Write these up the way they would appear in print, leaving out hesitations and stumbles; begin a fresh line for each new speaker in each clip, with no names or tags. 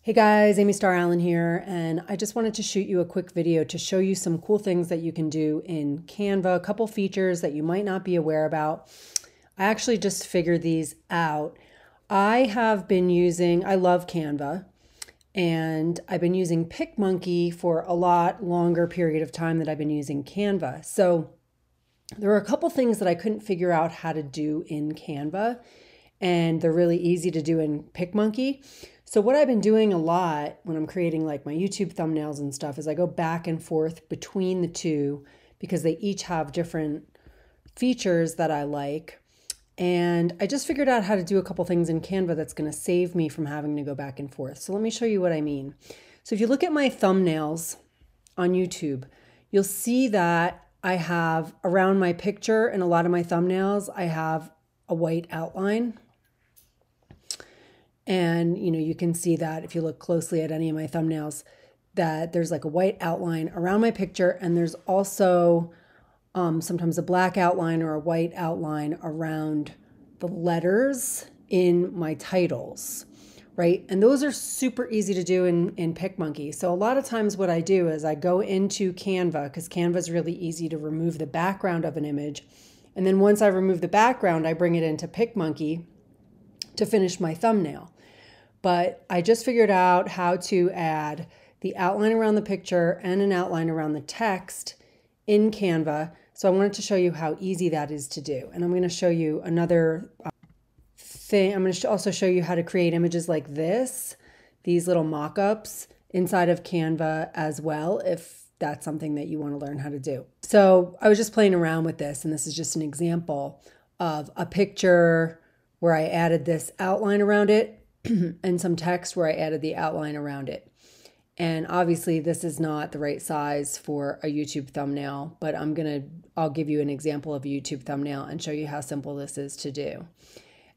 Hey guys, Amy Starr Allen here, and I just wanted to shoot you a quick video to show you some cool things that you can do in Canva, a couple features that you might not be aware about. I actually just figured these out. I love Canva, and I've been using PicMonkey for a lot longer period of time than I've been using Canva. So there are a couple things that I couldn't figure out how to do in Canva, and they're really easy to do in PicMonkey. So what I've been doing a lot when I'm creating like my YouTube thumbnails and stuff is I go back and forth between the two because they each have different features that I like. And I just figured out how to do a couple things in Canva that's going to save me from having to go back and forth. So let me show you what I mean. So if you look at my thumbnails on YouTube, you'll see that I have around my picture and a lot of my thumbnails, I have a white outline. And, you can see that if you look closely at any of my thumbnails, that there's like a white outline around my picture. And there's also sometimes a black outline or a white outline around the letters in my titles, right? And those are super easy to do in PicMonkey. So a lot of times what I do is I go into Canva, because Canva is really easy to remove the background of an image. And then once I remove the background, I bring it into PicMonkey to finish my thumbnail. But I just figured out how to add the outline around the picture and an outline around the text in Canva. So I wanted to show you how easy that is to do. And I'm going to show you another thing. I'm going to also show you how to create images like this, these little mock-ups inside of Canva as well, if that's something that you want to learn how to do. So I was just playing around with this, and this is just an example of a picture where I added this outline around it and some text where I added the outline around it. And obviously this is not the right size for a YouTube thumbnail, but I'll give you an example of a YouTube thumbnail and show you how simple this is to do.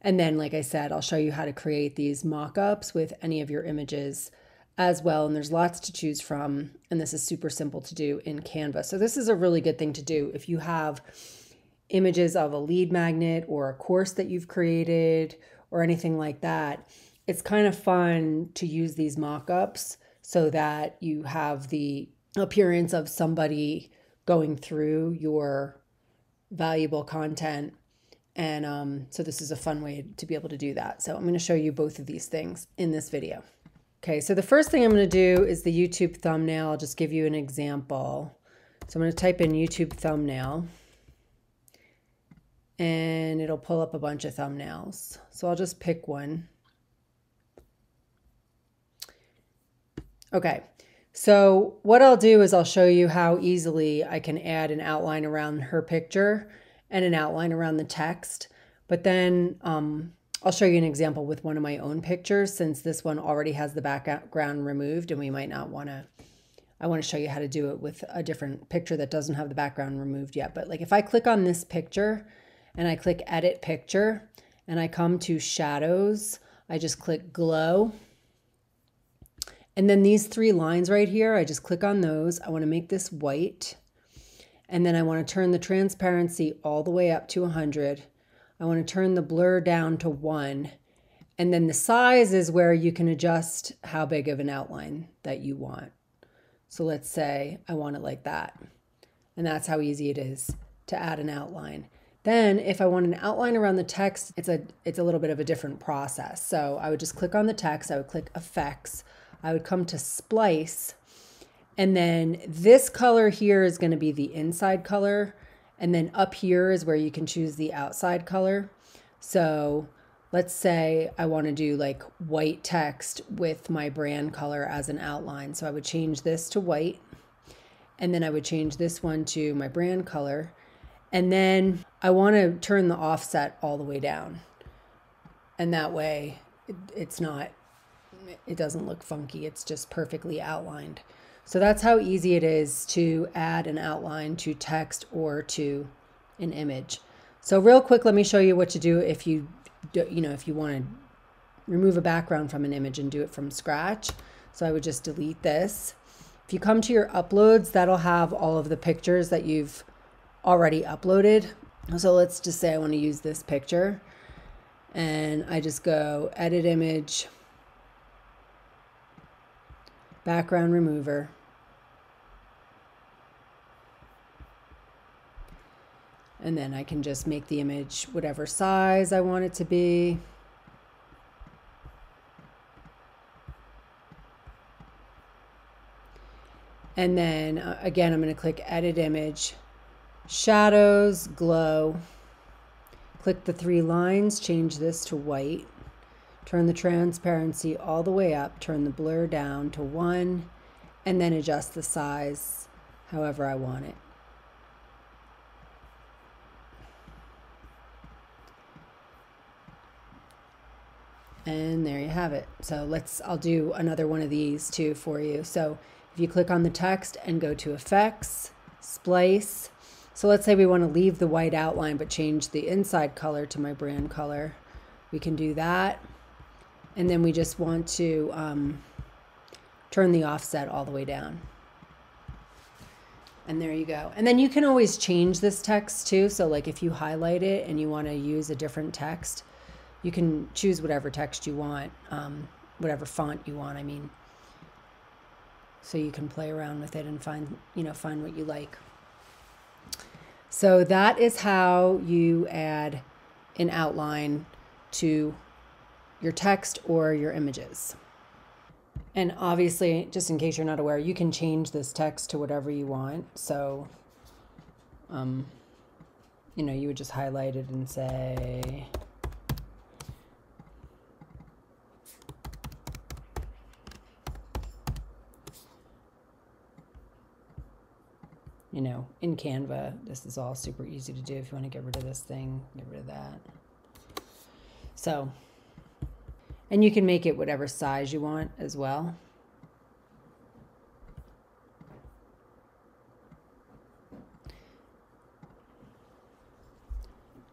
And then, like I said, I'll show you how to create these mock-ups with any of your images as well. And there's lots to choose from, and this is super simple to do in Canva. So this is a really good thing to do if you have images of a lead magnet or a course that you've created or anything like that. It's kind of fun to use these mock-ups so that you have the appearance of somebody going through your valuable content. And so this is a fun way to be able to do that. So I'm going to show you both of these things in this video. Okay, so the first thing I'm going to do is the YouTube thumbnail. I'll just give you an example. So I'm going to type in YouTube thumbnail, and it'll pull up a bunch of thumbnails. So I'll just pick one. Okay, so what I'll do is I'll show you how easily I can add an outline around her picture and an outline around the text. But then I'll show you an example with one of my own pictures, since this one already has the background removed and we might not want to. I want to show you how to do it with a different picture that doesn't have the background removed yet. But like if I click on this picture and I click Edit Picture and I come to Shadows, I just click Glow. And then these three lines right here, I just click on those. I want to make this white. And then I want to turn the transparency all the way up to 100. I want to turn the blur down to 1. And then the size is where you can adjust how big of an outline that you want. So let's say I want it like that. And that's how easy it is to add an outline. Then if I want an outline around the text, it's a little bit of a different process. So I would just click on the text. I would click Effects. I would come to Splice, and then this color here is going to be the inside color, and then up here is where you can choose the outside color. So let's say I want to do like white text with my brand color as an outline. So I would change this to white, and then I would change this one to my brand color, and then I want to turn the offset all the way down, and that way it doesn't look funky. It's just perfectly outlined. So that's how easy it is to add an outline to text or to an image. So real quick, let me show you what to do if you want to remove a background from an image and do it from scratch. So I would just delete this. If you come to your uploads, that'll have all of the pictures that you've already uploaded. So let's just say I want to use this picture, and I just go Edit Image, background remover. And then I can just make the image whatever size I want it to be. And then again, I'm going to click Edit Image, Shadows, Glow. Click the 3 lines, change this to white. Turn the transparency all the way up, turn the blur down to 1, and then adjust the size however I want it. And there you have it. So I'll do another one of these too for you. So if you click on the text and go to Effects, Splice. So let's say we want to leave the white outline but change the inside color to my brand color. We can do that. And then we just want to turn the offset all the way down. And there you go. And then you can always change this text too. So like if you highlight it and you want to use a different text, you can choose whatever text you want, whatever font you want, I mean. So you can play around with it and find what you like. So that is how you add an outline to your text or your images. And obviously, just in case you're not aware, you can change this text to whatever you want. So, you would just highlight it and say, in Canva, this is all super easy to do. If you want to get rid of this thing, get rid of that. So, and you can make it whatever size you want as well.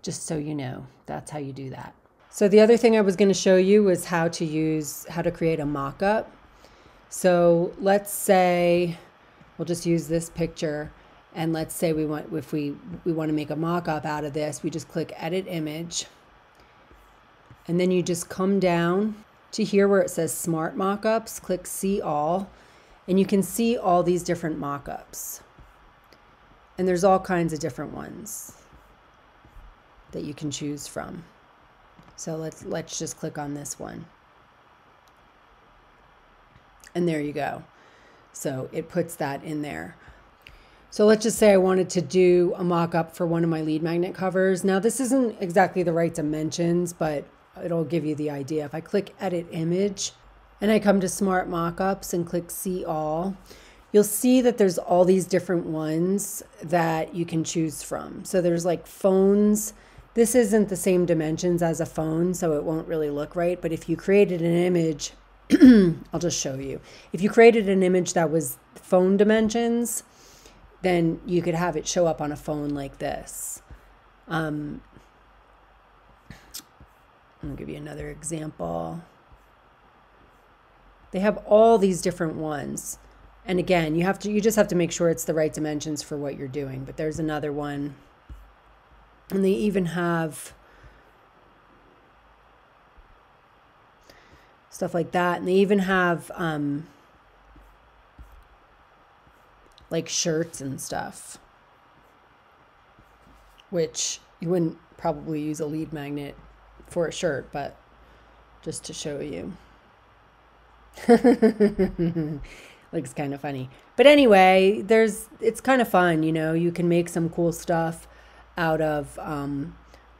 Just so you know, that's how you do that. So the other thing I was going to show you was how to create a mock-up. So let's say we'll just use this picture. And let's say we want to make a mock-up out of this, we just click Edit Image. And then you just come down to here where it says Smart Mockups, click See All, and you can see all these different mockups. And there's all kinds of different ones that you can choose from. So let's just click on this one. And there you go. So it puts that in there. So let's just say I wanted to do a mock-up for one of my lead magnet covers. Now this isn't exactly the right dimensions, but it'll give you the idea. If I click Edit Image and I come to Smart Mockups and click See All, you'll see that there's all these different ones that you can choose from. So there's like phones. This isn't the same dimensions as a phone, so it won't really look right. But if you created an image, I'll just show you. If you created an image that was phone dimensions, then you could have it show up on a phone like this. I'll give you another example. They have all these different ones. And again, you just have to make sure it's the right dimensions for what you're doing. But there's another one. And they even have stuff like that. And they even have like shirts and stuff, which you wouldn't probably use a lead magnet for a shirt, but just to show you. Looks kind of funny. But anyway, it's kind of fun, you can make some cool stuff out of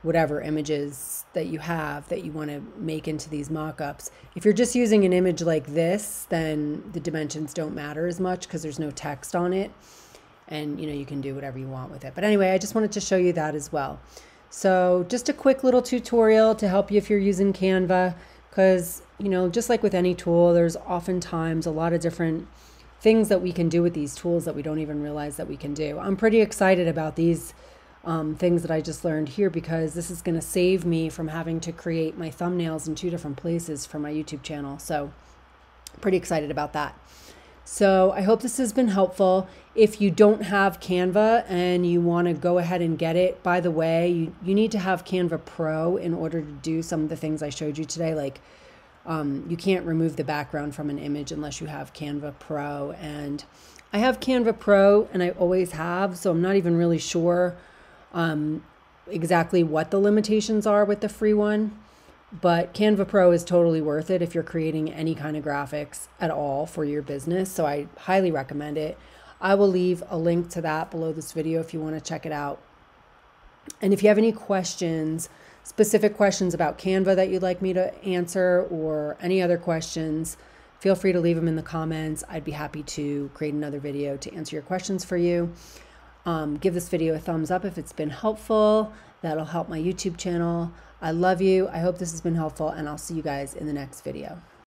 whatever images that you have that you want to make into these mock-ups. If you're just using an image like this, then the dimensions don't matter as much because there's no text on it. And you can do whatever you want with it. But anyway, I just wanted to show you that as well. So just a quick little tutorial to help you if you're using Canva, because just like with any tool, there's oftentimes a lot of different things that we can do with these tools that we don't even realize that we can do. I'm pretty excited about these things that I just learned here, because this is going to save me from having to create my thumbnails in 2 different places for my YouTube channel. So pretty excited about that. So I hope this has been helpful. If you don't have Canva and you want to go ahead and get it, by the way, you need to have Canva Pro in order to do some of the things I showed you today, like You can't remove the background from an image unless you have Canva Pro. And I have Canva Pro, and I always have, so I'm not even really sure exactly what the limitations are with the free one. But Canva Pro is totally worth it if you're creating any kind of graphics at all for your business. So I highly recommend it. I will leave a link to that below this video if you want to check it out. And if you have any questions, specific questions about Canva that you'd like me to answer, or any other questions, feel free to leave them in the comments. I'd be happy to create another video to answer your questions for you. Give this video a thumbs up if it's been helpful. That'll help my YouTube channel. I love you. I hope this has been helpful, and I'll see you guys in the next video.